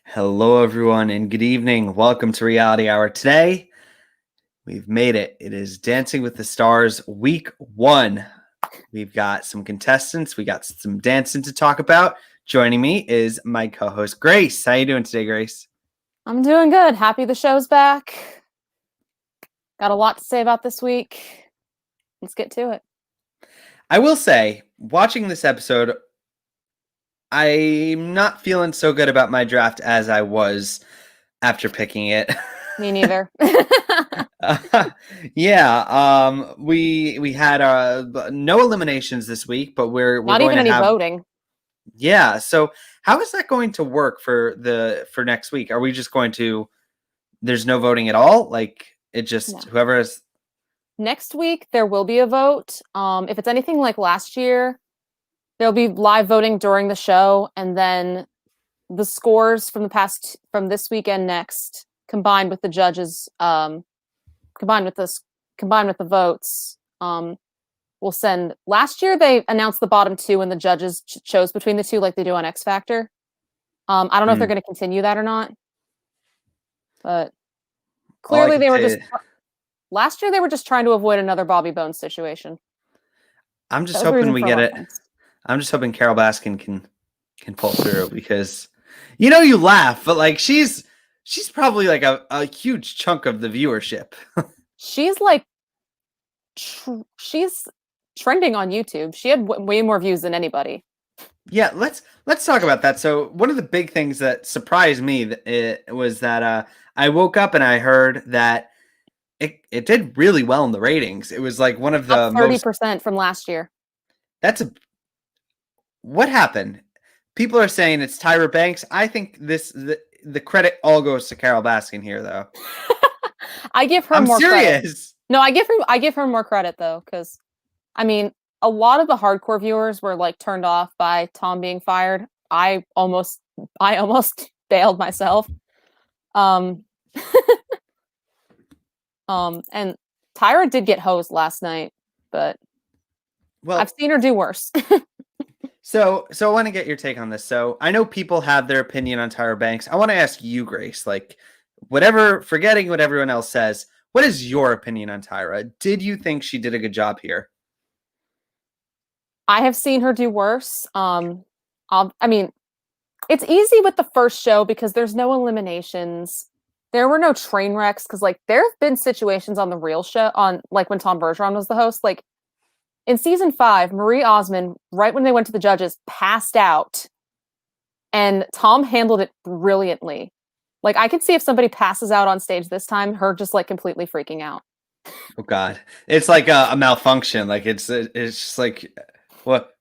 Hello, everyone, and good evening. Welcome to Reality Hour. Today, we've made it. It is Dancing with the Stars Week 1. We've got some contestants. We got some dancing to talk about. Joining me is my co-host, Grace. How you doing today, Grace? I'm doing good. Happy the show's back. Got a lot to say about this week. Let's get to it. I will say, watching this episode, I'm not feeling so good about my draft as I was after picking it. Me neither. We had no eliminations this week, but we're Not going even to any have voting. Yeah, so how is that going to work for next week? Are we just going to there's no voting at all? Like it just No. whoever is Next week there will be a vote. If it's anything like last year, there'll be live voting during the show, and then the scores from this weekend next, combined with the judges, combined with the votes, we'll send. Last year they announced the bottom two, and the judges chose between the two, like they do on X Factor. I don't know if they're going to continue that or not, but clearly they were just. Last year they were just trying to avoid another Bobby Bones situation. I'm just hoping we get it. I'm just hoping Carol Baskin can pull through because you laugh, but like she's probably like a huge chunk of the viewership. She's like she's trending on YouTube. She had way more views than anybody. Yeah, let's talk about that. So one of the big things that surprised me was that I woke up and I heard that it did really well in the ratings. It was like one of the up 30% from last year. What happened? People are saying it's Tyra Banks. I think the credit all goes to Carol Baskin here, though. I give her more credit. No, I give her more credit though, because I mean, a lot of the hardcore viewers were like turned off by Tom being fired. I almost bailed myself. And Tyra did get hosed last night, but I've seen her do worse. So I want to get your take on this. So I know people have their opinion on Tyra Banks. I want to ask you, Grace, like forgetting what everyone else says, what is your opinion on Tyra? Did you think she did a good job here? I have seen her do worse. I mean, it's easy with the first show because there's no eliminations. There were no train wrecks because like there have been situations on the real show on like when Tom Bergeron was the host, like in season 5, Marie Osmond, right when they went to the judges, passed out, and Tom handled it brilliantly. Like I could see if somebody passes out on stage this time, her just like completely freaking out. Oh God, it's like a malfunction. Like it's just like what?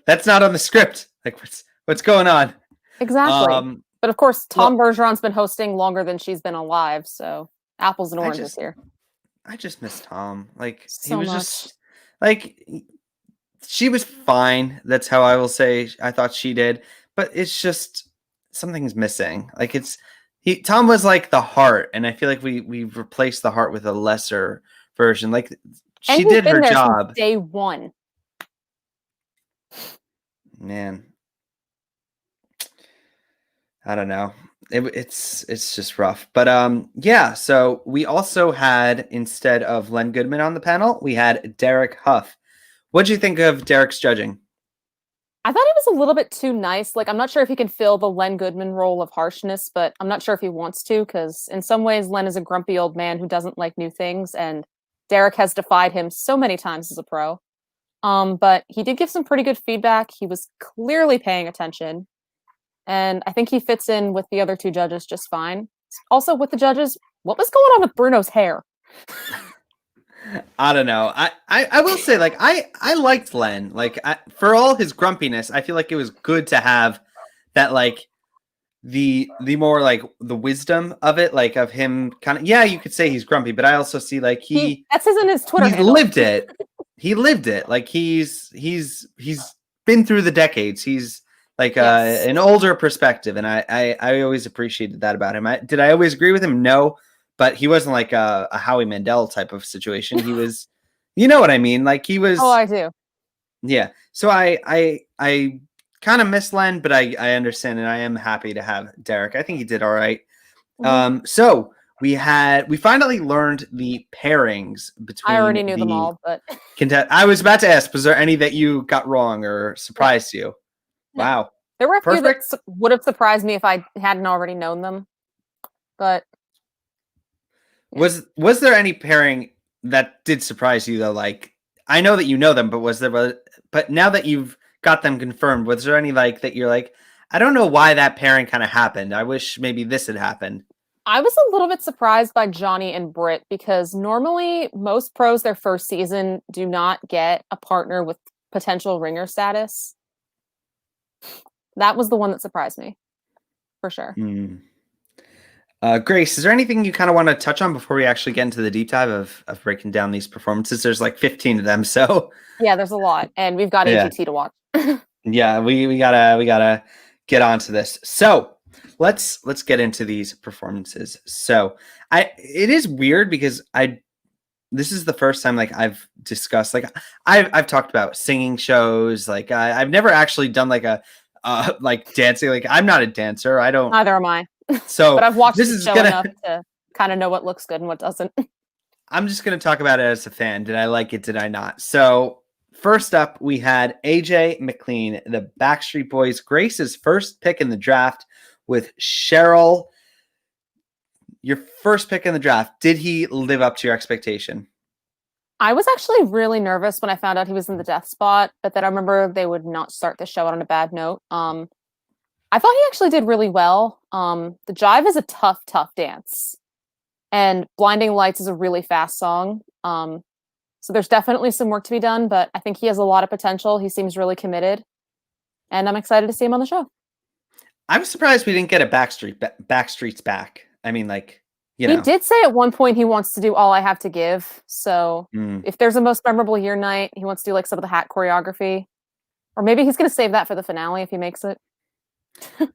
That's not on the script. Like what's going on? Exactly. But of course, Tom Bergeron's been hosting longer than she's been alive, so apples and oranges here. I just miss Tom. Like so he was much. just like she was fine. That's how I will say. I thought she did, but it's just something's missing. Like Tom was like the heart, and I feel like we've replaced the heart with a lesser version. Like she did her job day one. Man, I don't know. It's just rough, but yeah. So we also had, instead of Len Goodman on the panel, we had Derek Huff. What do you think of Derek's judging? I thought he was a little bit too nice. Like I'm not sure if he can fill the Len Goodman role of harshness, but I'm not sure if he wants to, because in some ways Len is a grumpy old man who doesn't like new things, and Derek has defied him so many times as a pro. But he did give some pretty good feedback. He was clearly paying attention. And I think he fits in with the other two judges just fine. Also, with the judges, what was going on with Bruno's hair? I don't know. I will say, like, I liked Len. Like, for all his grumpiness, I feel like it was good to have that, like, the more, like, the wisdom of it, like, of him kind of, yeah, you could say he's grumpy, but I also see, like, that's in his Twitter handle. Lived it. He lived it. Like, he's been through the decades. He's like an older perspective, and I always appreciated that about him. Did I always agree with him? No, but he wasn't like a Howie Mandel type of situation. He was, you know what I mean? Like he was. Oh, I do. Yeah. So I kind of miss Len, but I understand, and I am happy to have Derek. I think he did all right. So we finally learned the pairings between. I already knew them all, but I was about to ask, was there any that you got wrong or surprised you? No. Wow. There were a few that would have surprised me if I hadn't already known them. But yeah. Was there any pairing that did surprise you though? Like, I know that you know them, but but now that you've got them confirmed, was there any like that you're like, I don't know why that pairing kind of happened. I wish maybe this had happened. I was a little bit surprised by Johnny and Brit because normally most pros their first season do not get a partner with potential ringer status. That was the one that surprised me, for sure. Grace, is there anything you kind of want to touch on before we actually get into the deep dive of breaking down these performances? There's like 15 of them, so yeah, there's a lot, and we've got AGT to watch. Yeah, we gotta get onto this. So let's get into these performances. So it is weird because this is the first time like I've discussed like I've talked about singing shows. Like I've never actually done like a like dancing. Like I'm not a dancer. I don't. Neither am I. So but I've watched the show enough to kind of know what looks good and what doesn't. I'm just gonna talk about it as a fan. Did I like it? Did I not? So first up, we had AJ Mclean, the Backstreet Boys, Grace's first pick in the draft with Cheryl. Your first pick in the draft. Did he live up to your expectation? I was actually really nervous when I found out he was in the death spot, but then I remember they would not start the show out on a bad note. I thought he actually did really well. The Jive is a tough dance. And Blinding Lights is a really fast song. So there's definitely some work to be done, but I think he has a lot of potential. He seems really committed. And I'm excited to see him on the show. I'm surprised we didn't get a Backstreet's back. I mean, like, He did say at one point he wants to do All I Have to Give. So if there's a most memorable year night, he wants to do like some of the hat choreography. Or maybe he's going to save that for the finale if he makes it.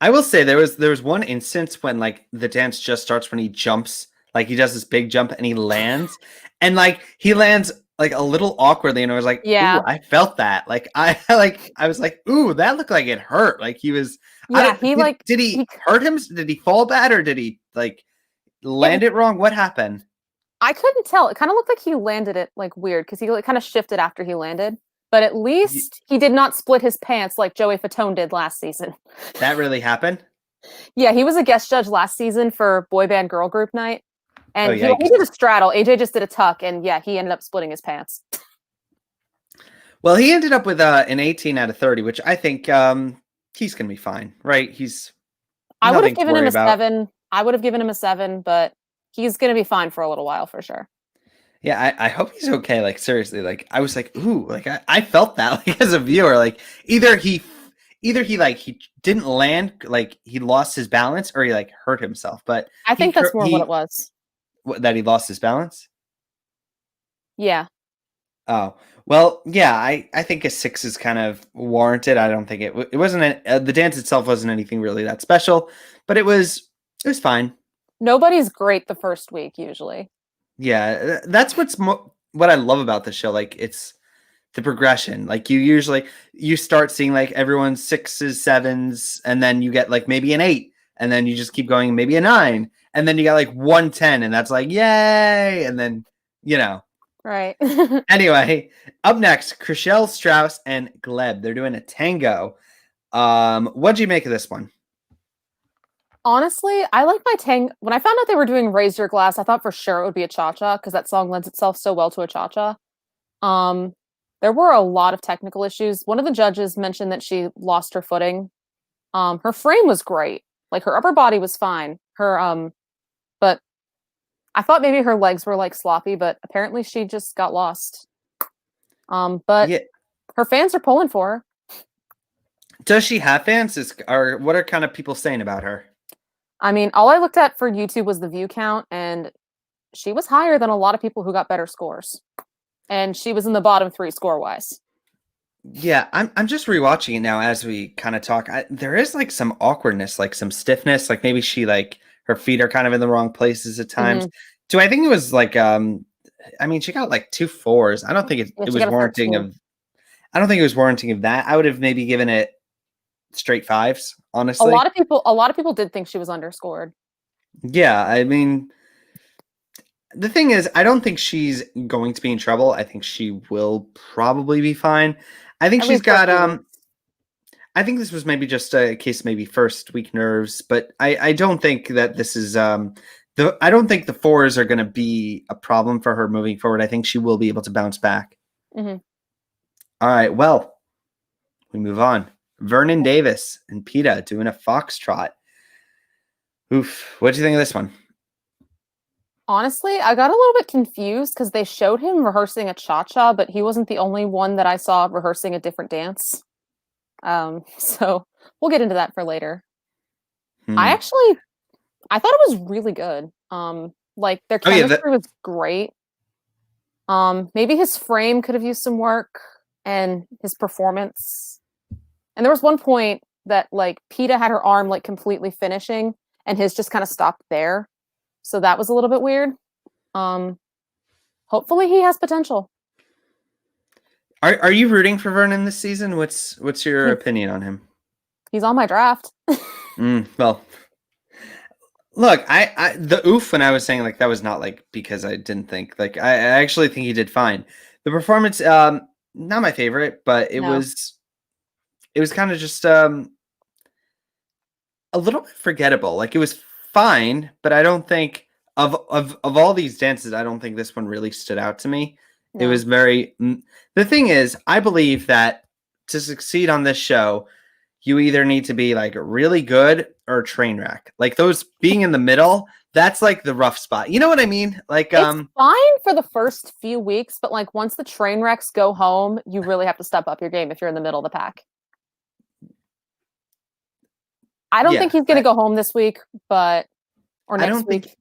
I will say there was one instance when like the dance just starts when he jumps, like he does this big jump and he lands, and like he lands like a little awkwardly, and I was like, yeah, ooh, I felt that. Like I was like, ooh, that looked like it hurt. Like he was. Yeah, did he hurt him? Did he fall bad, or did he like land it wrong? What happened? I couldn't tell. It kind of looked like he landed it like weird because he like, kind of shifted after he landed. But at least he did not split his pants like Joey Fatone did last season. That really happened? Yeah, he was a guest judge last season for Boy Band Girl Group Night. And he did a straddle. AJ just did a tuck, and yeah, he ended up splitting his pants. Well, he ended up with an 18 out of 30, which I think he's going to be fine, right? I would have given him a 7. I would have given him a 7, but he's going to be fine for a little while for sure. Yeah, I hope he's okay. Like seriously, like I was like, ooh, like I felt that like as a viewer, like either he like he didn't land, like he lost his balance, or he like hurt himself. But I think that's more what it was. That he lost his balance. Yeah. Oh well, yeah. I think a 6 is kind of warranted. I don't think it wasn't the dance itself wasn't anything really that special, but it was fine. Nobody's great the first week usually. Yeah, that's what I love about the show. Like it's the progression. Like you start seeing like everyone's 6s, 7s, and then you get like maybe an 8, and then you just keep going maybe a 9, and then you got like 110, and that's like yay, and then right. Anyway, up next, Chriselle Strauss and Gleb. They're doing a tango. What'd you make of this one? Honestly, I like my tango. When I found out they were doing Raise Your Glass, I thought for sure it would be a cha-cha because that song lends itself so well to a cha-cha. There were a lot of technical issues. One of the judges mentioned that she lost her footing. Her frame was great. Like her upper body was fine. But I thought maybe her legs were like sloppy, but apparently she just got lost. But yeah. Her fans are pulling for her. Does she have fans? Or what are kind of people saying about her? I mean, all I looked at for YouTube was the view count, and she was higher than a lot of people who got better scores. And she was in the bottom 3 score-wise. Yeah, I'm just rewatching it now as we kind of talk. There is like some awkwardness, like some stiffness, like maybe she like her feet are kind of in the wrong places at times. Do I think it was like I mean, she got like 2 4s. I don't think it was warranting of. I don't think it was warranting of that. I would have maybe given it straight fives, A honestly. lot of people did think she was underscored. Yeah, I mean, the thing is, I don't think she's going to be in trouble. I think she will probably be fine. I think At she's least for a got few weeks. I think this was maybe just a case, maybe first week nerves, but I don't think that this is I don't think the fours are going to be a problem for her moving forward. I think she will be able to bounce back. Mm-hmm. All right, well, we move on. Vernon Davis and Peta doing a foxtrot. Oof, what do you think of this one? Honestly, I got a little bit confused because they showed him rehearsing a cha-cha, but he wasn't the only one that I saw rehearsing a different dance. So we'll get into that for later. Hmm. I thought it was really good. Like their Oh yeah, chemistry was great. Maybe his frame could have used some work and his performance. And there was one point that like Peta had her arm like completely finishing and his just kind of stopped there. So that was a little bit weird. Um, Hopefully he has potential. are you rooting for Vernon this season? What's your He's, opinion on him? he's on my draft. Well, look, I the oof when I was saying like that was not like because I didn't think like I actually think he did fine. The performance, not my favorite, but No. it was kind of just a little bit forgettable. Like it was fine, but I don't think of all these dances, I don't think this one really stood out to me. It No. was the thing is, I believe that to succeed on this show, you either need to be like really good or a train wreck. Like those being in the middle, that's like the rough spot. You know what I mean? Like It's fine for the first few weeks, but like once the train wrecks go home, you really have to step up your game if you're in the middle of the pack. I don't yeah, think he's going to go home this week, but or I next don't week. think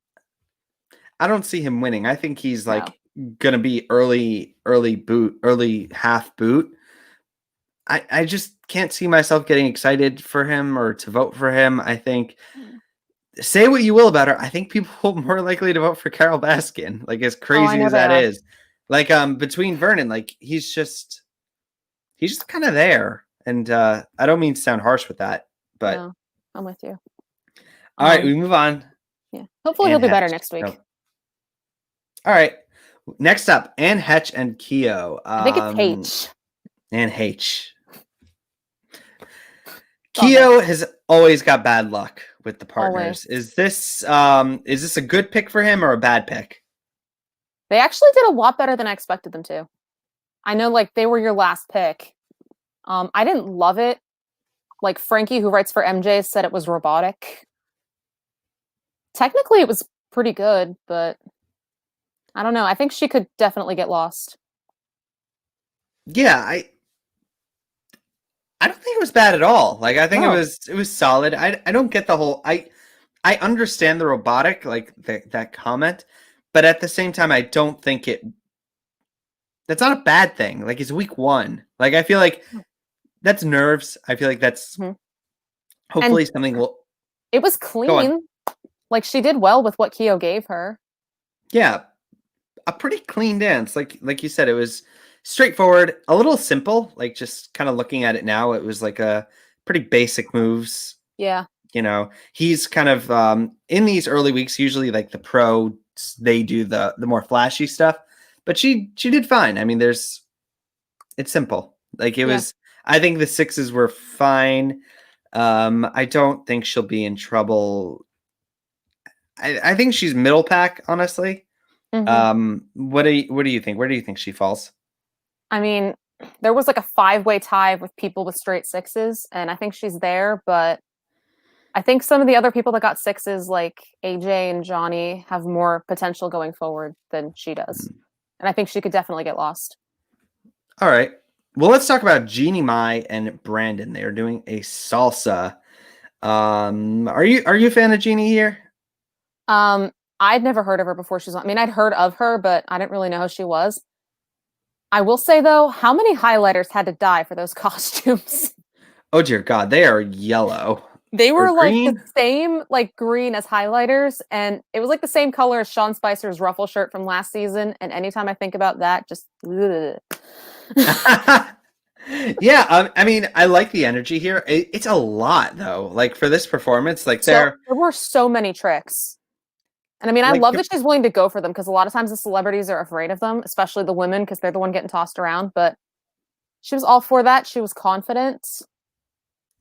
I don't see him winning. I think he's No. like gonna be early boot, early half boot. I just can't see myself getting excited for him or to vote for him. I think say what you will about her. I think people are more likely to vote for Carol Baskin. Like as Oh, I crazy know as they that are. is. Like between Vernon, like he's just kind of there. And I don't mean to sound harsh with that, but No, I'm with you. all right, Um, we move on. yeah. Hopefully he'll Anne be better Hetch. next No. week. All right. Next up, Anne Hetch and Keo. I think it's H. Anne H. Bummer. Keo has always got bad luck with the Always. partners. Is this a good pick for him or a bad pick? They actually did a lot better than I expected them to. I know like they were your last pick. I didn't love it. Like Frankie, who writes for MJ, said it was robotic. Technically, it was pretty good, but I don't know. I think she could definitely get lost. Yeah, I don't think it was bad at all. Like I think No. it was solid. I don't get the whole I understand the robotic like that comment, but at the same time I don't think that's not a bad thing. Like it's week 1. Like I feel like that's nerves. I feel like that's Mhm. hopefully And something will it was go on. clean. Like she did well with what Keo gave her. Yeah, a pretty clean dance. Like you said, it was straightforward, a little simple. Like just kind of looking at it now, it was like a pretty basic moves. Yeah. You know, he's kind of in these early weeks. Usually, like the pros, they do the more flashy stuff. But she did fine. I mean, it's simple. Like it Yeah. was. I think the sixes were fine. I don't think she'll be in trouble. I think she's middle pack, honestly. Hmm. What do you think? Where do you think she falls? I mean, there was like a 5-way tie with people with straight sixes, and I think she's there, but I think some of the other people that got sixes, like AJ and Johnny, have more potential going forward than she does. And I think she could definitely get lost. All right. Well, let's talk about Jeannie Mai and Brandon. They are doing a salsa. Are you a fan of Jeannie here? Um, I'd never heard of her before she's on. I mean, I'd heard of her, but I didn't really know who she was. I will say though, how many highlighters had to die for those costumes? Oh dear God, they are yellow They or were like the green. same like green as highlighters, and it was like the same color as Sean Spicer's ruffle shirt from last season. And anytime I think about that, just ugh. Yeah, I mean, I like the energy here. It's a lot though. Like for this performance, like So they're there were so many tricks. And I mean, I like love that she's willing to go for them because a lot of times the celebrities are afraid of them, especially the women because they're the one getting tossed around. But she was all for that. She was confident.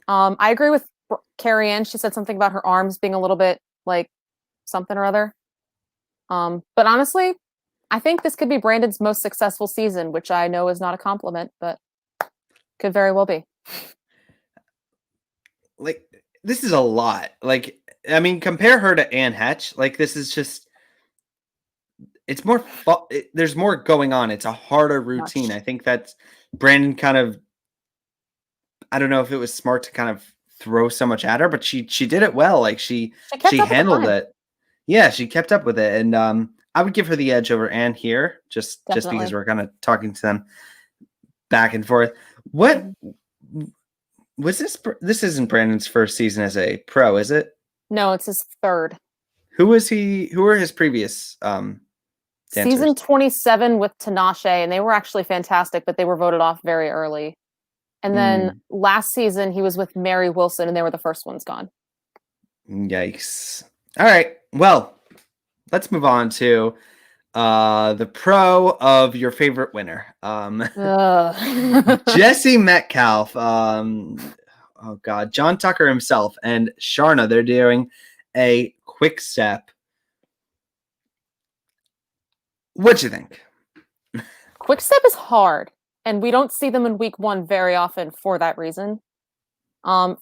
I agree with Carrie Ann. She said something about her arms being a little bit like something or other. But honestly, I think this could be Brandon's most successful season, which I know is not a compliment, but could very well be. like this is a lot. Like I mean, compare her to Anne Hatch. Like this is just it's more there's more going on. It's a harder routine. Much. I think that's Brandon kind of I don't know if it was smart to kind of throw so much at her, but she did it well. Like She kept she up with the handled time. it. Yeah, she kept up with it, and I would give her the edge over Anne here, just because Definitely. we're kind of talking to them back and forth. What Mhm. was this? This isn't Brandon's first season as a pro, is it? No, it's his third. Who was he? Who were his previous dancers? Season 27 with Tinashe, and they were actually fantastic, but they were voted off very early. And then Mm, last season, he was with Mary Wilson, and they were the first ones gone. yikes! All right, well, let's move on to the pro of your favorite winner, Ugh. Jesse Metcalf. Oh God, John Tucker himself and Sharna. They're doing a quick step. What'd you think? Quick step is hard, and we don't see them in week one very often for that reason.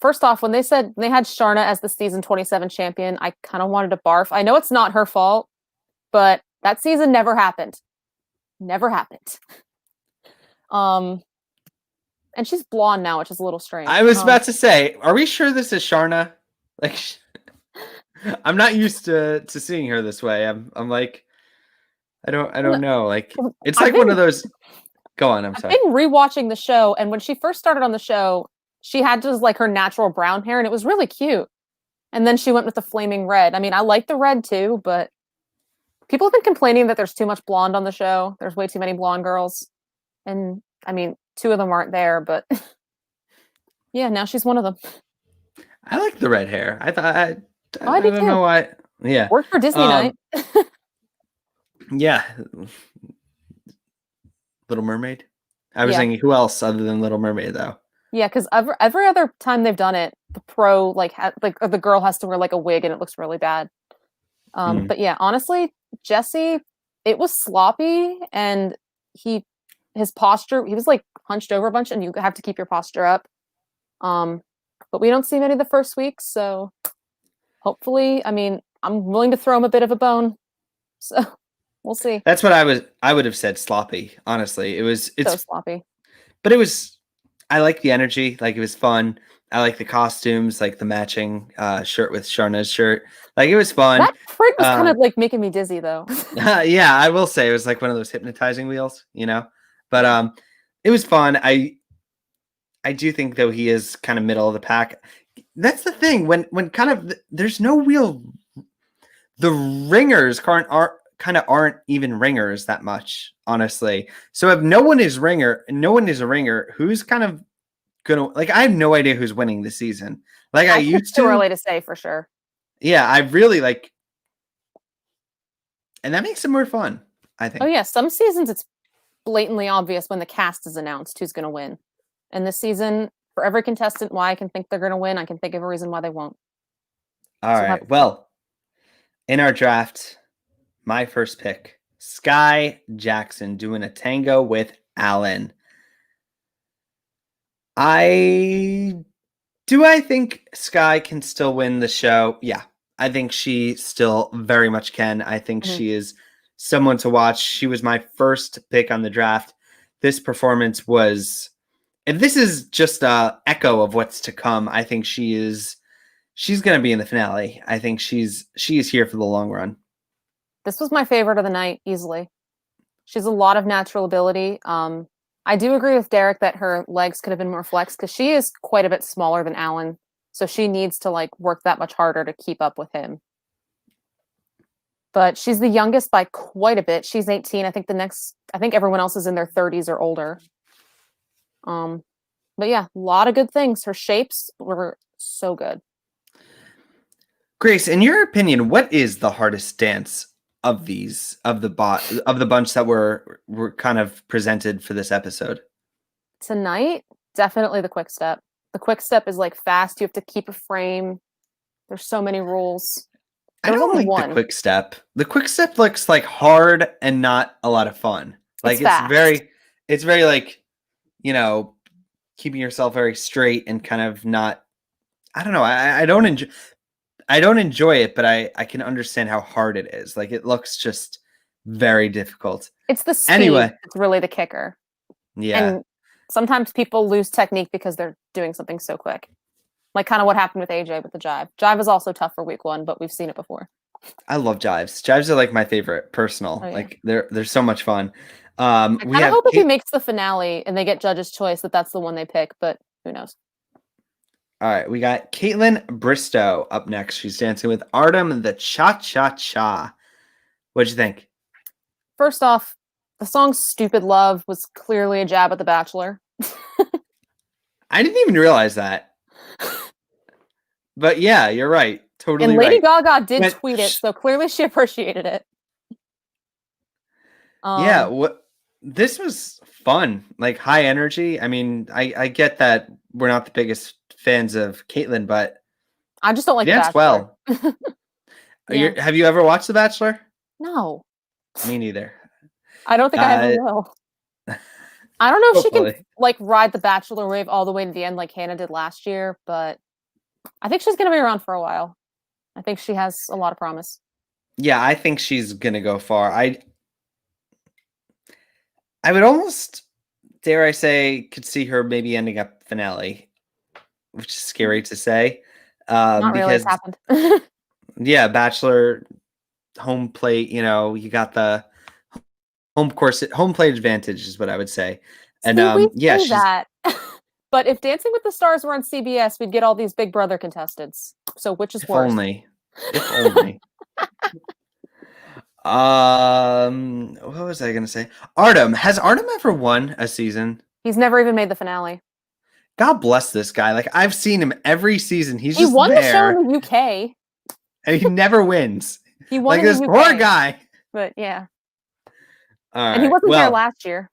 First off, when they said they had Sharna as the season 27 champion, I kind of wanted to barf. I know it's not her fault, but that season never happened. Never happened. Um, and she's blonde now, which is a little strange. I was about to say, are we sure this is Sharna? Like, I'm not used to seeing her this way. I'm like, I don't know. Like, it's I've like one of been those. Go on. I'm I've sorry. been rewatching the show, and when she first started on the show, she had just like her natural brown hair, and it was really cute. And then she went with the flaming red. I mean, I like the red too, but people have been complaining that there's too much blonde on the show. There's way too many blonde girls. And I mean, two of them aren't there, but yeah, now she's one of them. I like the red hair. I thought Oh, I I do don't know too. why. Yeah. Worked for Disney Um. night. Yeah. Little Mermaid. I was Yeah. thinking, who else other than Little Mermaid though? Yeah, because every other time they've done it, the pro or the girl has to wear like a wig and it looks really bad. Mm. But yeah, honestly, Jesse, it was sloppy and he his posture, he was like hunched over a bunch and you have to keep your posture up. Um, but we don't see many the first week, so hopefully, I mean, I'm willing to throw him a bit of a bone. So we'll see. That's what I would have said sloppy. Honestly, So it's sloppy. but it was. I like the energy. Like it was fun. I like the costumes, like the matching shirt with Sharna's shirt. Like it was fun. That print was kind Uh, of like making me dizzy though. yeah, I will say it was like one of those hypnotizing wheels, you know. But Yeah. it was fun. I do think though he is kind of middle of the pack. That's the thing when kind of there's no real the ringers aren't even ringers that much, honestly. So if no one is a ringer, who's kind of gonna like I have no idea who's winning this season. Like I I think it's used too to. early to say for sure. Yeah, I really like and that makes it more fun, I Oh think. yeah, some seasons it's blatantly obvious when the cast is announced who's going to win. And this season, for every contestant why I can think they're going to win, I can think of a reason why they won't. All So we'll have right. to see. Well, in our draft, my first pick, Sky Jackson doing a tango with Alan. I think Sky can still win the show. Yeah. I think she still very much can. I think Mhm. she is someone to watch. She was my first pick on the draft. This performance was if this is just a echo of what's to come, I think she's going to be in the finale. I think she is here for the long run. This was my favorite of the night, easily. She's a lot of natural ability. I do agree with Derek that her legs could have been more flexed because she is quite a bit smaller than Alan. So she needs to like work that much harder to keep up with him. But she's the youngest by quite a bit. She's 18. I think everyone else is in their 30s or older. But yeah, a lot of good things. Her shapes were so good. Grace, in your opinion, what is the hardest dance of the bunch that were kind of presented for this episode? Tonight, definitely the quick step. The quick step is like fast. You have to keep a frame. There's so many rules. I don't like the quick step. The quick step looks like hard and not a lot of fun. Like it's very like, you know, keeping yourself very straight and kind of not. I don't know. I don't enjoy it, but I can understand how hard it is. Like it looks just very difficult. It's the speed. Anyway, it's really the kicker. Yeah. And sometimes people lose technique because they're doing something so quick. Like kind of what happened with AJ with the jive. Jive is also tough for week 1, but we've seen it before. I love jives. Jives are like my favorite personal. Oh, yeah. Like they're so much fun. I kind of hope if he makes the finale and they get judge's choice that's the one they pick, but who knows? All right, we got Caitlin Bristow up next. She's dancing with Artem and the Cha-Cha-Cha. What'd you think? First off, the song Stupid Love was clearly a jab at The Bachelor. I didn't even realize that. But yeah, you're right. Totally and Lady right. Gaga did tweet it, so clearly she appreciated it. Yeah, this was fun, like high energy. I mean, I get that we're not the biggest fans of Caitlin, but I just don't like dance The Bachelor. well. Yeah. Have you ever watched The Bachelor? No. Me neither. I don't think I ever will. I don't know if she can like ride the Bachelor wave all the way to the end like Hannah did last year, but I think she's going to be around for a while. I think she has a lot of promise. Yeah, I think she's going to go far. I would almost, dare I say, could see her maybe ending up finale, which is scary to say. Not really, it's happened. Yeah, Bachelor home plate, you got the home plate advantage is what I would say. And yeah, she's that. But if Dancing with the Stars were on CBS, we'd get all these Big Brother contestants. So which is worse? If only. What was I gonna say? Artem. Has Artem ever won a season? He's never even made the finale. God bless this guy. Like I've seen him every season. He won the show in the UK. And he never wins. He won like this poor guy. But yeah. All right. And he wasn't there last year.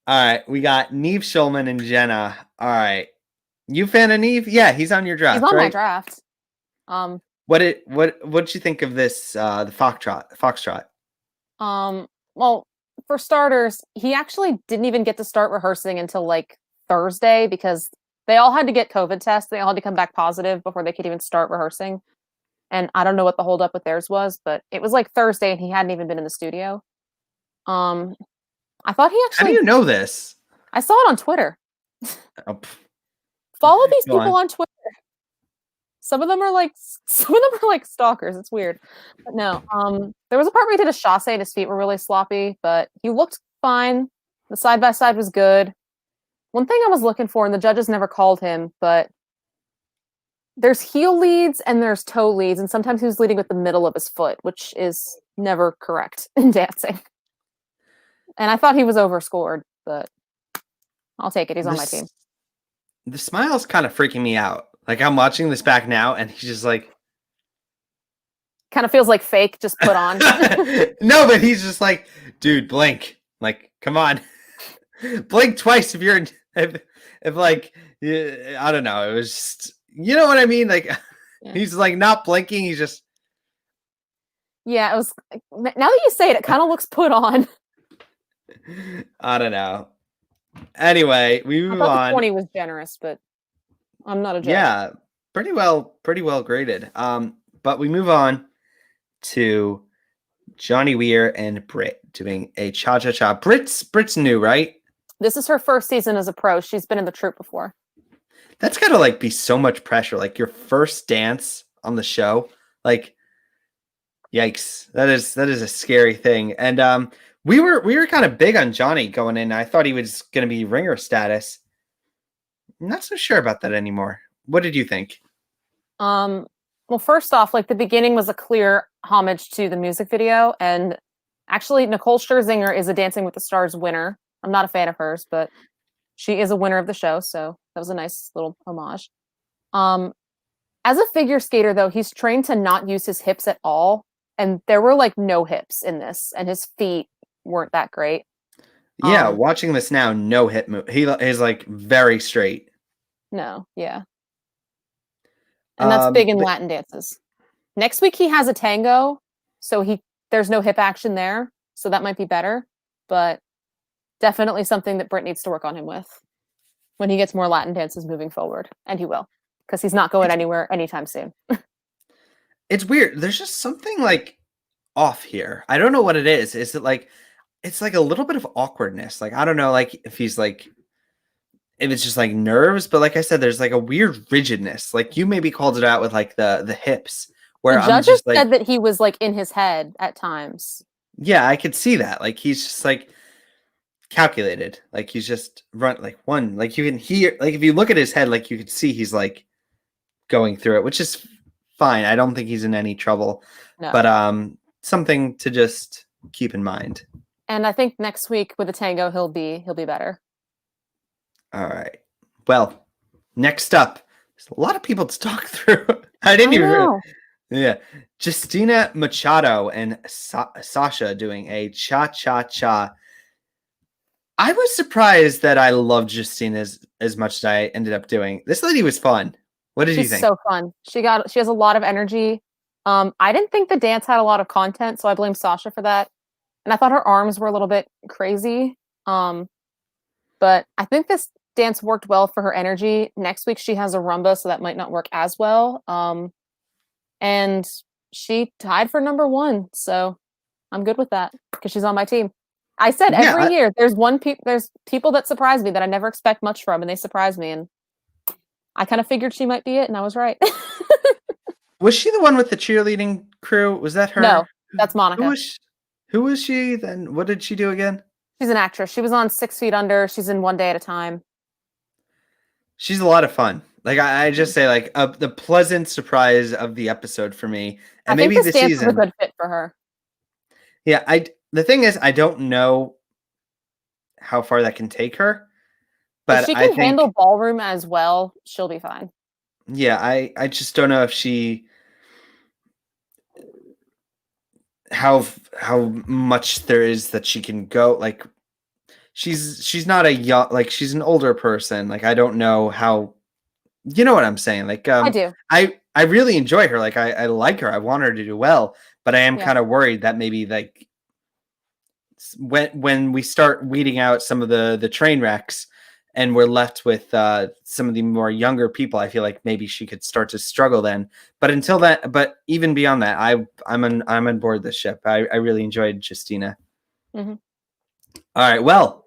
All right, we got Neve Schulman and Jenna. All right, you fan of Neve? Yeah, he's on your draft. He's on right? my draft. What'd you think of this? The Foxtrot. Well, for starters, he actually didn't even get to start rehearsing until like Thursday because they all had to get COVID tests. They all had to come back positive before they could even start rehearsing. And I don't know what the holdup with theirs was, but it was like Thursday and he hadn't even been in the studio. I thought he actually. How do you know this? I saw it on Twitter. Follow these people on Twitter. Some of them are like stalkers. It's weird. But no. There was a part where he did a chasse and his feet were really sloppy, but he looked fine. The side by side was good. One thing I was looking for, and the judges never called him, but there's heel leads and there's toe leads, and sometimes he was leading with the middle of his foot, which is never correct in dancing. And I thought he was overscored, but I'll take it. He's on my team. The smile's kind of freaking me out. Like I'm watching this back now, and he's just like, kind of feels like fake, just put on. No, but he's just like, dude, blink. Like, come on, blink twice if you're if like, I don't know. It was just, you know what I mean? Like, yeah. He's like not blinking. He's just. Yeah, it was. Now that you say it, it kind of looks put on. I don't know. Anyway, we move on. 20 was generous, but I'm not a judge. Yeah, pretty well graded. But we move on to Johnny Weir and Brit doing a cha-cha-cha. Brit's new, right? This is her first season as a pro. She's been in the troupe before. That's gotta like be so much pressure. Like your first dance on the show. Like, yikes. That is a scary thing. And we were kind of big on Johnny going in. I thought he was gonna be ringer status. I'm not so sure about that anymore. What did you think? Well, first off, like the beginning was a clear homage to the music video, and actually Nicole Scherzinger is a Dancing with the Stars winner. I'm not a fan of hers, but she is a winner of the show, so that was a nice little homage. As a figure skater, though, he's trained to not use his hips at all, and there were like no hips in this, and his feet weren't that great. Yeah, watching this now, no hip move. He is like very straight. No, yeah. And that's big in Latin dances. Next week he has a tango, so there's no hip action there, so that might be better, but definitely something that Brit needs to work on him with when he gets more Latin dances moving forward, and he will, because he's not going anywhere anytime soon. It's weird. There's just something like off here. I don't know what it is. Is it like it's like a little bit of awkwardness? Like I don't know, like if it's just like nerves, but like I said, there's like a weird rigidness. Like you maybe called it out with like the hips, where The I'm judges just like, said that he was like in his head at times. yeah, I could see that. Like he's just like calculated. Like he's just run like one. Like you can hear. Like if you look at his head, like you could see he's like going through it, which is fine. I don't think he's in any trouble. No. But something to just keep in mind. And I think next week with the tango, he'll be better. All right. Well, next up, there's a lot of people to talk through. I didn't even know. Yeah. Justina Machado and Sasha doing a cha-cha-cha. I was surprised that I loved Justina as much as I ended up doing. This lady was fun. What did you think? She's so fun. She has a lot of energy. I didn't think the dance had a lot of content, so I blame Sasha for that. And I thought her arms were a little bit crazy. But I think this dance worked well for her energy. Next week she has a rumba, so that might not work as well. And she tied for number 1, so I'm good with that because she's on my team. I said every year there's people that surprise me that I never expect much from, and they surprise me, and I kind of figured she might be it, and I was right. Was she the one with the cheerleading crew? Was that her? No, that's Monica. Who was she then? What did she do again? She's an actress. She was on 6 Feet Under. She's in One Day at a Time. She's a lot of fun. Like I just say, like the pleasant surprise of the episode for me, and maybe the season. Is a good fit for her. Yeah, the thing is, I don't know how far that can take her, but if she can handle ballroom as well, she'll be fine. Yeah, I just don't know if she how much there is that she can go. Like she's not a young, like she's an older person. Like I don't know how, you know what I'm saying? Like I do. I really enjoy her. Like I like her. I want her to do well, but I am kind of worried that maybe like when we start weeding out some of the train wrecks and we're left with some of the more younger people, I feel like maybe she could start to struggle then. But until that, but even beyond that, I'm on board this ship. I really enjoyed Justina. Mm-hmm. All right, well,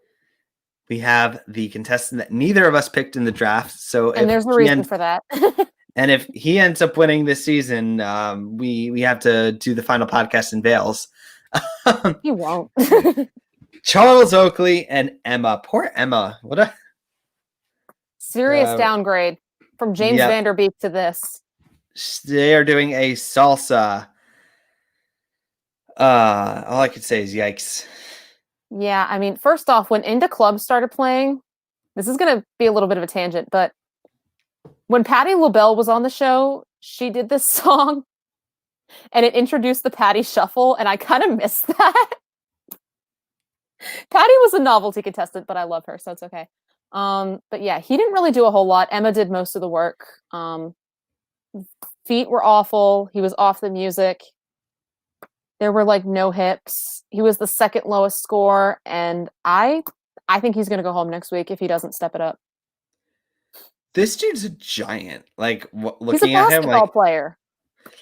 we have the contestant that neither of us picked in the draft. So and there's a reason for that. And if he ends up winning this season, we have to do the final podcast in Vales. He won't. Charles Oakley and Emma. Poor Emma. What a serious downgrade from James Vanderbeek to this. They are doing a salsa. All I could say is yikes. Yeah, I mean, first off, when Into Club started playing, this is going to be a little bit of a tangent, but when Patti LaBelle was on the show, she did this song and it introduced the Patti Shuffle, and I kind of missed that. Patti was a novelty contestant, but I love her, so it's okay. But yeah, he didn't really do a whole lot. Emma did most of the work. Feet were awful. He was off the music. There were like no hips. He was the second lowest score, and I think he's going to go home next week if he doesn't step it up. This dude's a giant. Like looking he's a at him, basketball player.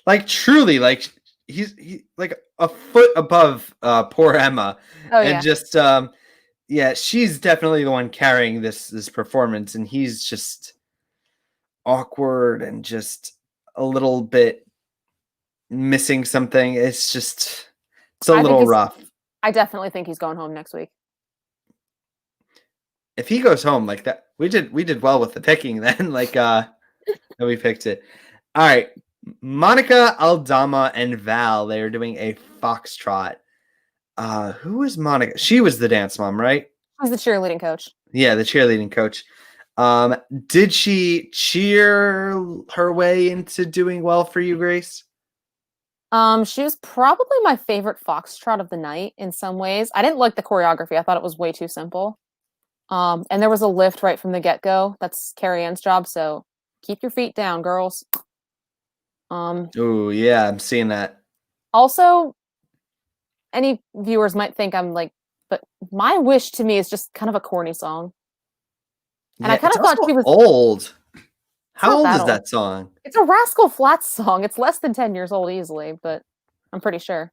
Like truly, like he's like a foot above poor Emma, and just she's definitely the one carrying this performance, and he's just awkward and just a little bit missing something. It's a little rough. I definitely think he's going home next week. If he goes home like that, we did well with the picking then. Like that we picked it. All right, Monica, Aldama, and Val. They are doing a foxtrot. Who is Monica? She was the dance mom, right? She's the cheerleading coach. Yeah, the cheerleading coach. Did she cheer her way into doing well for you, Grace? She was probably my favorite foxtrot of the night in some ways. I didn't like the choreography. I thought it was way too simple. And there was a lift right from the get-go. That's Carrie Ann's job, so keep your feet down, girls. Oh, yeah, I'm seeing that. Also, any viewers might think I'm like, but My Wish to me is just kind of a corny song. And I kind of thought she was old. How not old that is old. that song? It's a Rascal Flatts song. It's less than 10 years old easily, but I'm pretty sure.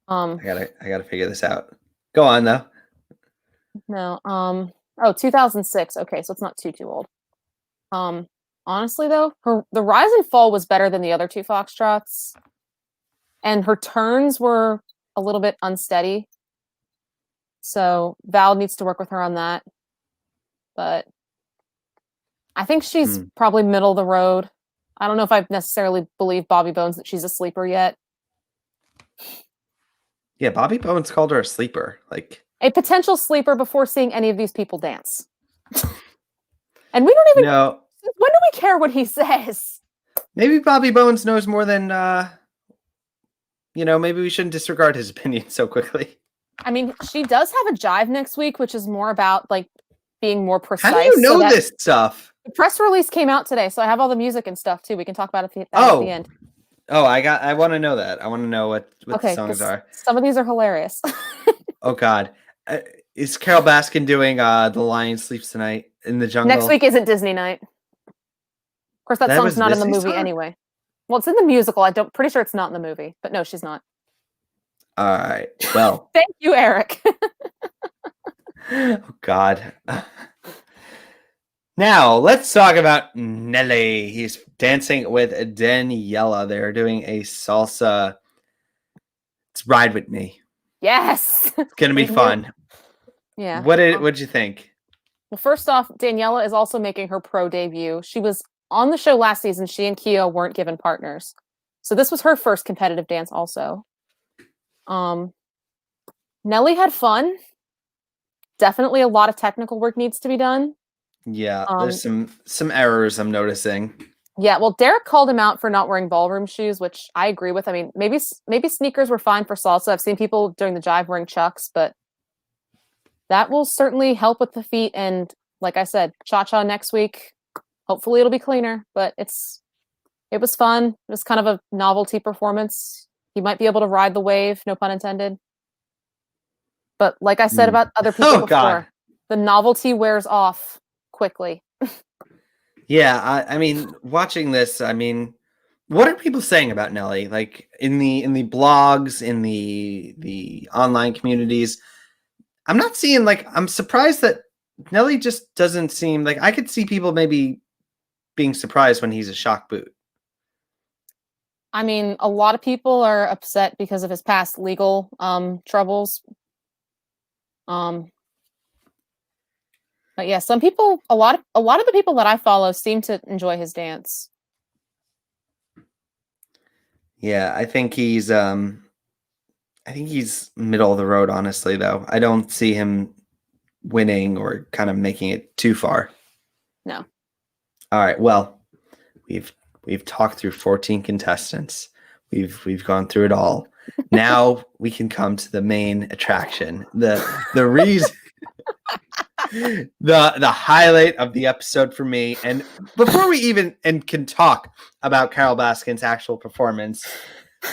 I gotta figure this out. Go on though. No. 2006. Okay, so it's not too old. Honestly though, the rise and fall was better than the other two foxtrots, and her turns were a little bit unsteady. So Val needs to work with her on that. But I think she's probably middle of the road. I don't know if I necessarily believe Bobby Bones that she's a sleeper yet. Yeah, Bobby Bones called her a sleeper. Like a potential sleeper before seeing any of these people dance. And we don't even know. When do we care what he says? Maybe Bobby Bones knows more than maybe we shouldn't disregard his opinion so quickly. I mean, she does have a jive next week, which is more about like being more precise. How do you know this stuff? The press release came out today, so I have all the music and stuff too. We can talk about it at the end. Oh, I want to know that. I want to know what the songs are. Some of these are hilarious. Oh God, is Carol Baskin doing "The Lion Sleeps Tonight" in the jungle? Next week isn't Disney night. Of course, that song's not in the movie anyway. Well, it's in the musical. Pretty sure it's not in the movie, but no, she's not. All right. Well, thank you, Eric. Oh God. Now let's talk about Nelly. He's dancing with Daniela. They're doing a salsa. It's Ride With Me. Yes. It's gonna be fun. Yeah. What'd you think? Well, first off, Daniela is also making her pro debut. She was on the show last season. She and Keo weren't given partners. So this was her first competitive dance also. Nelly had fun. Definitely a lot of technical work needs to be done. Yeah, there's some errors I'm noticing. Yeah, well, Derek called him out for not wearing ballroom shoes, which I agree with. I mean, maybe sneakers were fine for salsa. I've seen people during the jive wearing Chucks, but that will certainly help with the feet. And like I said, cha-cha next week. Hopefully it'll be cleaner, but it was fun. It was kind of a novelty performance. He might be able to ride the wave, no pun intended. But like I said about other people before, God. The novelty wears off quickly. Yeah, I mean, watching this, I mean, what are people saying about Nelly? Like in the blogs, in the online communities, I'm not seeing I'm surprised that Nelly just doesn't seem like I could see people maybe being surprised when he's a shock boot. I mean, a lot of people are upset because of his past legal troubles. But yeah, some people, a lot of the people that I follow seem to enjoy his dance. Yeah, I think he's middle of the road, honestly, though. I don't see him winning or kind of making it too far. No. All right. Well, we've talked through 14 contestants. We've gone through it all. Now we can come to the main attraction. The reason the highlight of the episode for me. And before we even can talk about Carol Baskin's actual performance,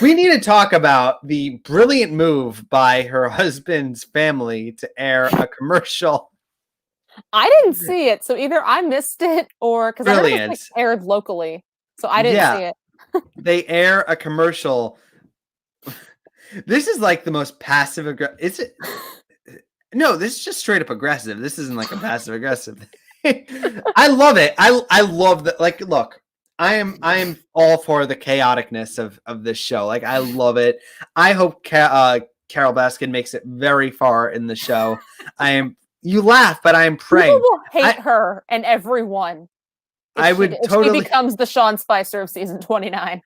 we need to talk about the brilliant move by her husband's family to air a commercial. I didn't see it, so either I missed it or because I heard it was aired locally, so I didn't see it. They air a commercial. This is like the most passive aggressive. Is it? No, this is just straight up aggressive. This isn't like a passive aggressive. I love it. I love that. Like, look, I am all for the chaoticness of this show. Like, I love it. I hope Carol Baskin makes it very far in the show. You laugh, but I am praying. People will hate her and everyone. If she becomes the Sean Spicer of season 29.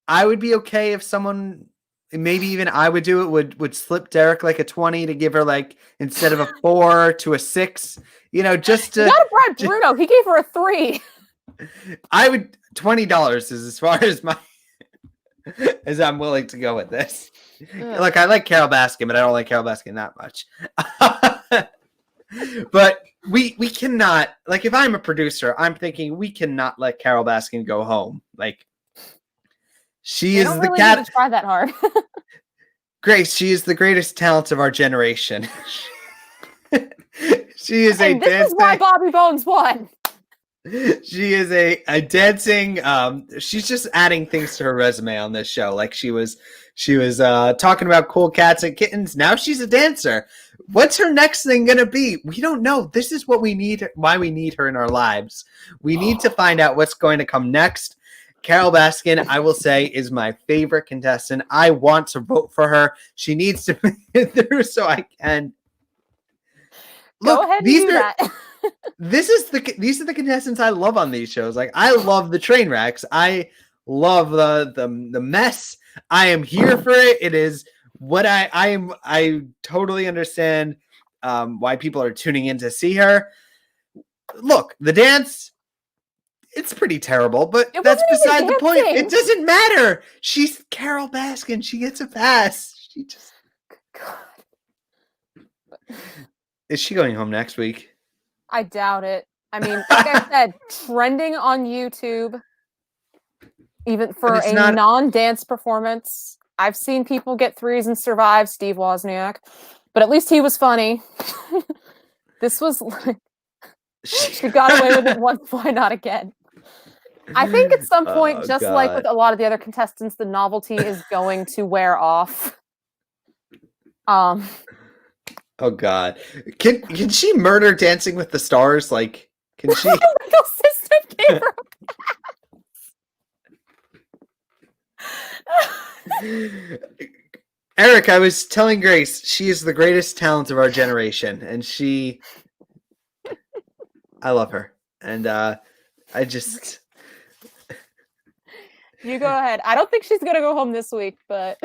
I would be okay if someone maybe even I would do it, would slip Derek like a 20 to give her like, instead of a 4 to a 6, just You to, gotta bribe Bruno. He gave her a 3. I would, $20 is as far as as I'm willing to go with this. Ugh. Look, I like Carol Baskin, but I don't like Carol Baskin that much. But we cannot, like, if I'm a producer, I'm thinking we cannot let Carol Baskin go home. Like, she You is don't the really cat. need to try that hard. Grace, she is the greatest talent of our generation. She is and this is why Bobby Bones won. She is a dancing. She's just adding things to her resume on this show. Like she was talking about cool cats and kittens. Now she's a dancer. What's her next thing gonna be? We don't know. This is what we need. Why we need her in our lives. We need to find out what's going to come next. Carol Baskin, I will say, is my favorite contestant. I want to vote for her. She needs to make it through so I can. Go ahead and do that. These are the contestants I love on these shows. Like, I love the train wrecks. I love the mess. I am here for it. It is what I am. I totally understand why people are tuning in to see her. Look, the dance, it's pretty terrible, but that's beside the point. It doesn't matter. She's Carol Baskin. She gets a pass. She just. Is she going home next week? I doubt it. I mean, like I said, trending on YouTube, even for a non-dance performance. I've seen people get 3s and survive, Steve Wozniak, but at least he was funny. This was like, she got away with it once, why not again? I think at some point, like with a lot of the other contestants, the novelty is going to wear off. Oh God! Can she murder Dancing with the Stars? Like, can she? Legal system gave her Eric, I was telling Grace she is the greatest talent of our generation, and I love her, and I just. You go ahead. I don't think she's gonna go home this week, but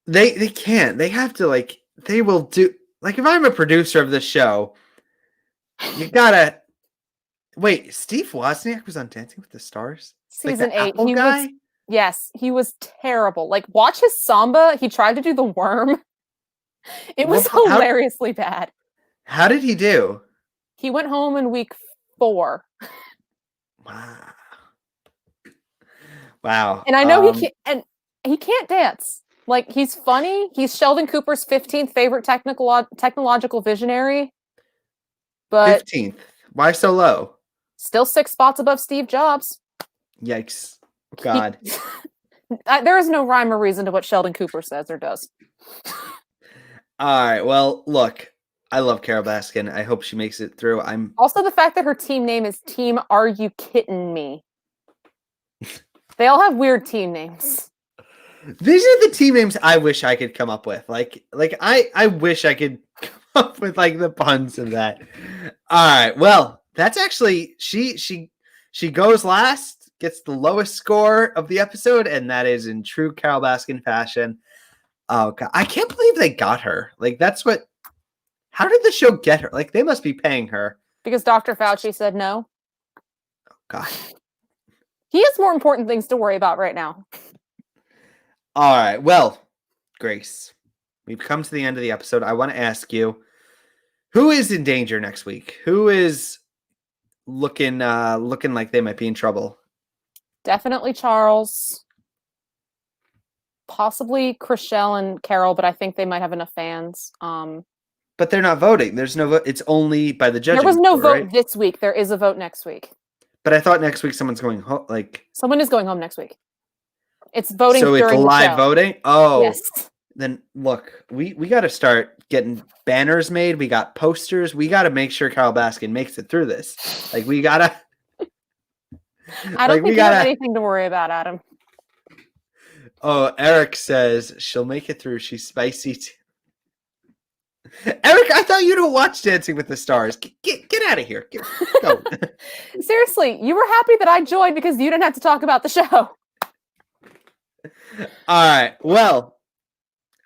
they can't. They have to, like. They will do. Like, if I'm a producer of this show, you gotta wait. Steve Wozniak was on Dancing with the Stars, season 8. Apple guy. He was terrible. Like, watch his samba. He tried to do the worm. It was hilariously bad. How did he do? He went home in week 4. Wow. And I know he can't dance. Like, he's funny. He's Sheldon Cooper's 15th favorite technological visionary. But 15th. Why so low? Still 6 spots above Steve Jobs. Yikes. God. There is no rhyme or reason to what Sheldon Cooper says or does. All right. Well, look, I love Carol Baskin. I hope she makes it through. Also the fact that her team name is Team Are You Kidding Me? They all have weird team names. These are the team names I wish I could come up with. Like I wish I could come up with like the puns of that. All right. Well, that's actually she goes last, gets the lowest score of the episode, and that is in true Carol Baskin fashion. Oh God, I can't believe they got her. Like, that's what. How did the show get her? Like, they must be paying her because Dr. Fauci said no. Oh God. He has more important things to worry about right now. All right. Well, Grace, we've come to the end of the episode. I want to ask you, who is in danger next week? Who is looking like they might be in trouble? Definitely Charles. Possibly Chriselle and Carol, but I think they might have enough fans. But they're not voting. There's no vote. It's only by the judges. There was no vote this week. There is a vote next week. But I thought next week someone's going home. Like, someone is going home next week. It's voting. So during it's live the show. voting. Oh, yes. Then look, we got to start getting banners made. We got posters. We got to make sure Carol Baskin makes it through this. Like, we gotta. I don't think you have anything to worry about, Adam. Oh, Eric says she'll make it through. She's spicy too. Eric, I thought you don't watch Dancing with the Stars. Get out of here. Go. Seriously, you were happy that I joined because you didn't have to talk about the show. All right. Well,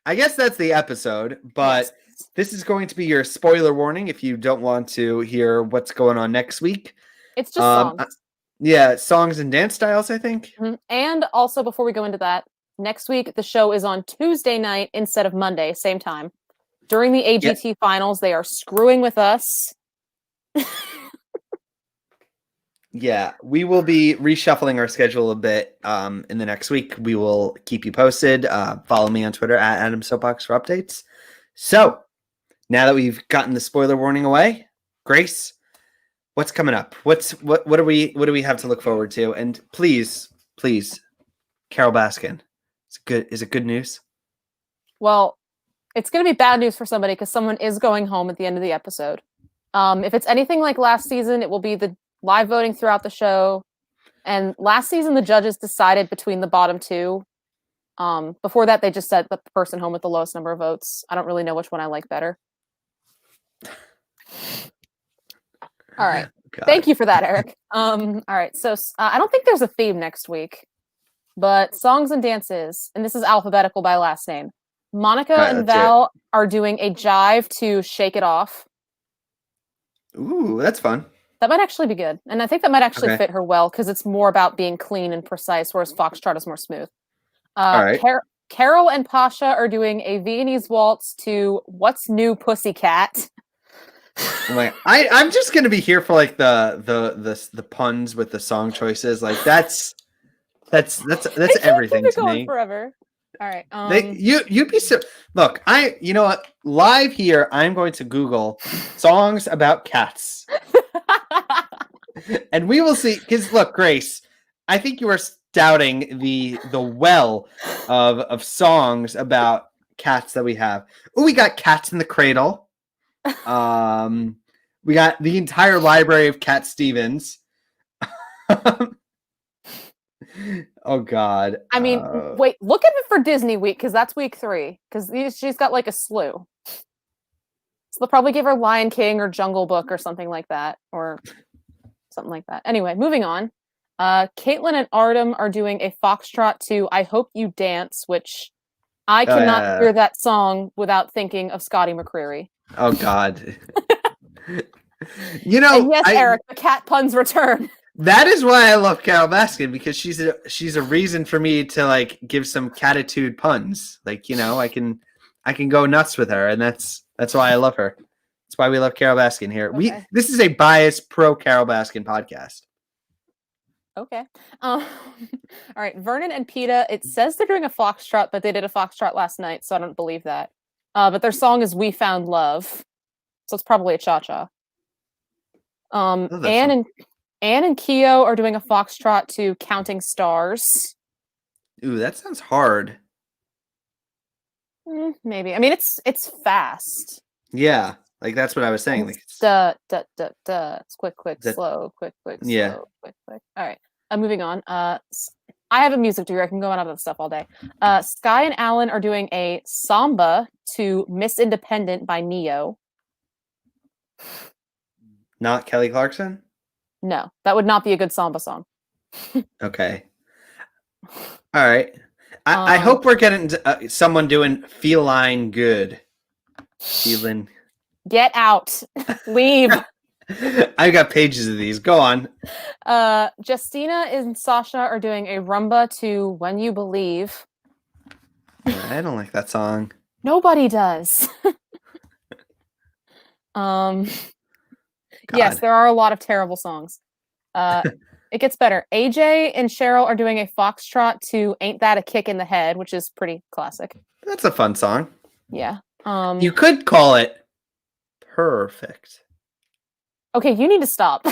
I guess that's the episode, but Yes. this is going to be your spoiler warning if you don't want to hear what's going on next week. It's just songs. Yeah, songs and dance styles, I think. And also, before we go into that, next week the show is on Tuesday night instead of Monday, same time. During the AGT finals, they are screwing with us. Yeah, we will be reshuffling our schedule a bit in the next week. We will keep you posted. Follow me on Twitter at Adam Soapbox for updates. So, now that we've gotten the spoiler warning away, Grace, what's coming up? What do we have to look forward to? And please, Carol Baskin. Is it good news? Well, it's going to be bad news for somebody because someone is going home at the end of the episode. If it's anything like last season, it will be the live voting throughout the show. And last season, the judges decided between the bottom two. Before that, they just sent the person home with the lowest number of votes. I don't really know which one I like better. All right. God. Thank you for that, Eric. All right. So I don't think there's a theme next week, but songs and dances, and this is alphabetical by last name. Monica and Val are doing a jive to Shake It Off. Ooh, that's fun. That might actually be good. And I think that might actually fit her well because it's more about being clean and precise, whereas Foxtrot is more smooth. All right. Carol and Pasha are doing a Viennese waltz to What's New Pussycat. I'm just gonna be here for like the puns with the song choices. Like that's everything to me. Forever. All right. You'd be so. Look, you know what? Live here, I'm going to Google songs about cats, and we will see. Because look, Grace, I think you are doubting the well of songs about cats that we have. Oh, we got Cats in the Cradle. We got the entire library of Cat Stevens. Oh God! I mean, wait, look at it for Disney Week because that's week 3. Because she's got like a slew. So they'll probably give her Lion King or Jungle Book or something like that, or something like that. Anyway, moving on. Caitlin and Artem are doing a foxtrot to "I Hope You Dance," which I cannot hear that song without thinking of Scotty McCreery. Oh God! You know, and yes, Eric, the cat puns return. That is why I love Carol Baskin, because she's a reason for me to like give some catitude puns. Like, you know, I can go nuts with her, and that's why I love her. That's why we love Carol Baskin here. Okay. This is a biased pro Carol Baskin podcast. Okay. All right. Vernon and Peta, it says they're doing a foxtrot, but they did a foxtrot last night, so I don't believe that. But their song is "We Found Love," so it's probably a cha-cha. Anne and Keo are doing a foxtrot to "Counting Stars." Ooh, that sounds hard. Maybe. I mean, it's fast. Yeah, like that's what I was saying. Like duh. It's quick, slow, quick, slow, quick. All right. Moving on. I have a music degree. I can go on about this stuff all day. Sky and Alan are doing a samba to "Miss Independent" by Neo. Not Kelly Clarkson? No, that would not be a good samba song. Okay. All right. I hope we're getting someone doing "Feline Good." Feeling. Get out. Leave. I got pages of these. Go on. Justina and Sasha are doing a rumba to "When You Believe." I don't like that song. Nobody does. Yes, there are a lot of terrible songs. It gets better. AJ and Cheryl are doing a foxtrot to "Ain't That a Kick in the Head," which is pretty classic. That's a fun song. Yeah. You could call it "Perfect." Okay, you need to stop.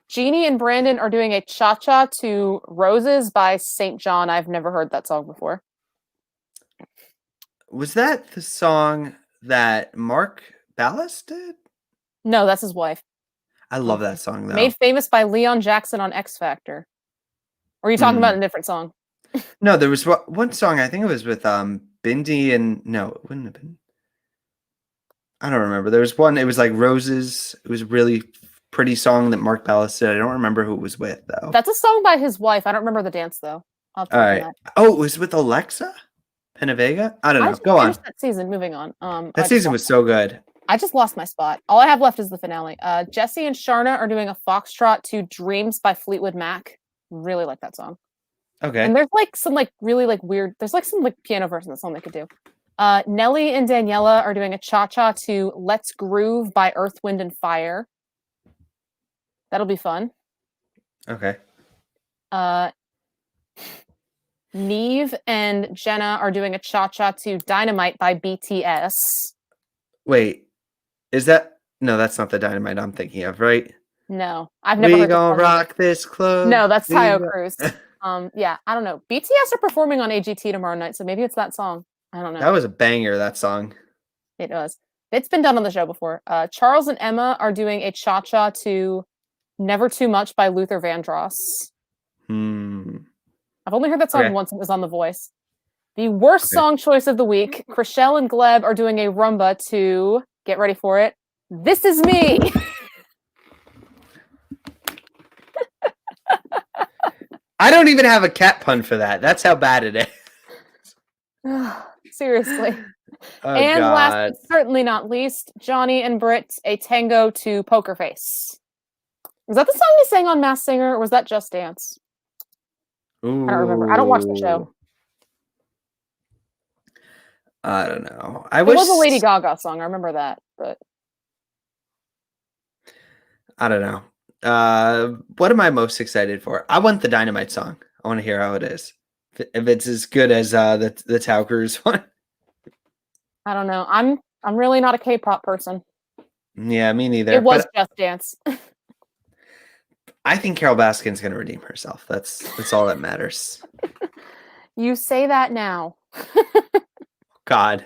Jeannie and Brandon are doing a cha-cha to "Roses" by St. John. I've never heard that song before. Was that the song that Mark Ballas did? No, that's his wife. I love that song, though. Made famous by Leon Jackson on X Factor. Or are you talking about a different song? No, there was one song, I think it was with Bindi and... No, it wouldn't have been. I don't remember. There was one, it was like "Roses." It was a really pretty song that Mark Ballas did. I don't remember who it was with, though. That's a song by his wife. I don't remember the dance, though. I'll have to All look in right. that. Oh, it was with Alexa Penavega? I don't I know. just Go on. finished that season. Moving on. That season was so good. I just lost my spot. All I have left is the finale. Jesse and Sharna are doing a foxtrot to "Dreams" by Fleetwood Mac. Really like that song. Okay. And there's like some like really like weird. There's like some like piano version of the song they could do. Nelly and Daniela are doing a cha-cha to "Let's Groove" by Earth, Wind, and Fire. That'll be fun. Okay. Neve and Jenna are doing a cha-cha to "Dynamite" by BTS. Wait, is that no? That's not the Dynamite I'm thinking of, right? No, I've never We heard. gonna rock this club. No, that's We Tayo go- Cruz. Yeah, I don't know. BTS are performing on AGT tomorrow night, so maybe it's that song. I don't know. That was a banger. That song. It was. It's been done on the show before. Charles and Emma are doing a cha-cha to "Never Too Much" by Luther Vandross. I've only heard that song once. It was on The Voice. The worst song choice of the week. Chriselle and Gleb are doing a rumba to, get ready for it, "This Is Me." I don't even have a cat pun for that. That's how bad it is. Seriously. Oh, And God. last but certainly not least, Johnny and Brit, a tango to "Poker Face." Was that the song they sang on Masked Singer, or was that Just Dance? Ooh. I don't remember. I don't watch the show. I don't know. It was a Lady Gaga song. I remember that, but I don't know. What am I most excited for? I want the Dynamite song. I want to hear how it is. If it's as good as the Tao Cruz one. I don't know. I'm really not a K-pop person. Yeah, me neither. It was but Just Dance. I think Carol Baskin's gonna redeem herself. That's all that matters. You say that now. God.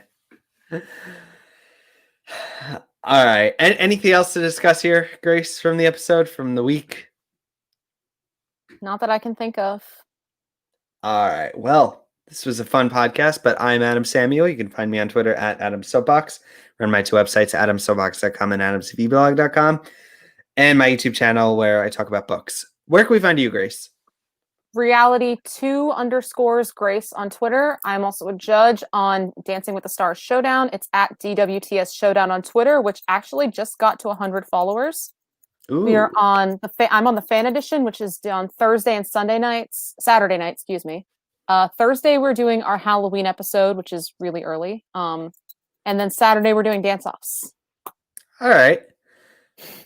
All right. Anything else to discuss here, Grace, from the episode, from the week? Not that I can think of. All right. Well, this was a fun podcast, but I'm Adam Samuel. You can find me on Twitter at Adam Soapbox. Run my two websites, adamsoapbox.com and adamcvblog.com, and my YouTube channel where I talk about books. Where can we find you, Grace? Reality2_Grace on Twitter. I'm also a judge on Dancing with the Stars Showdown. It's at DWTS Showdown on Twitter, which actually just got to 100 followers. Ooh. We are on I'm on the fan edition, which is on Saturday night, excuse me. Thursday we're doing our Halloween episode, which is really early. And then Saturday we're doing dance-offs. All right.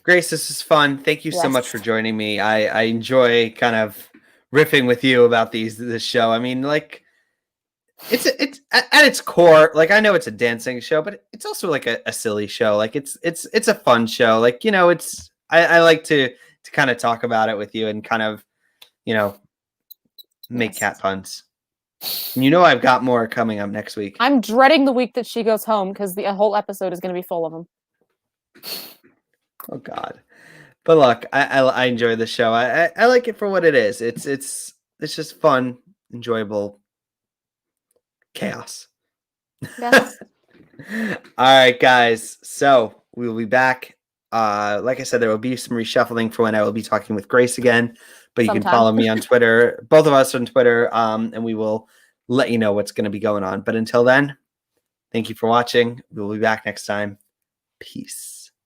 Grace, this is fun. Thank you so Yes. much for joining me. I enjoy kind of riffing with you about this show. I mean, like, it's at its core, like, I know it's a dancing show, but it's also like a silly show. Like, it's a fun show. Like, you know, I like to kind of talk about it with you and kind of, you know, make cat puns. And you know, I've got more coming up next week. I'm dreading the week that she goes home because the whole episode is going to be full of them. Oh God. But look, I enjoy the show. I like it for what it is. It's just fun, enjoyable chaos. Yes. All right, guys. So we will be back. Like I said, there will be some reshuffling for when I will be talking with Grace again. But you can follow me on Twitter, both of us on Twitter, and we will let you know what's going to be going on. But until then, thank you for watching. We will be back next time. Peace.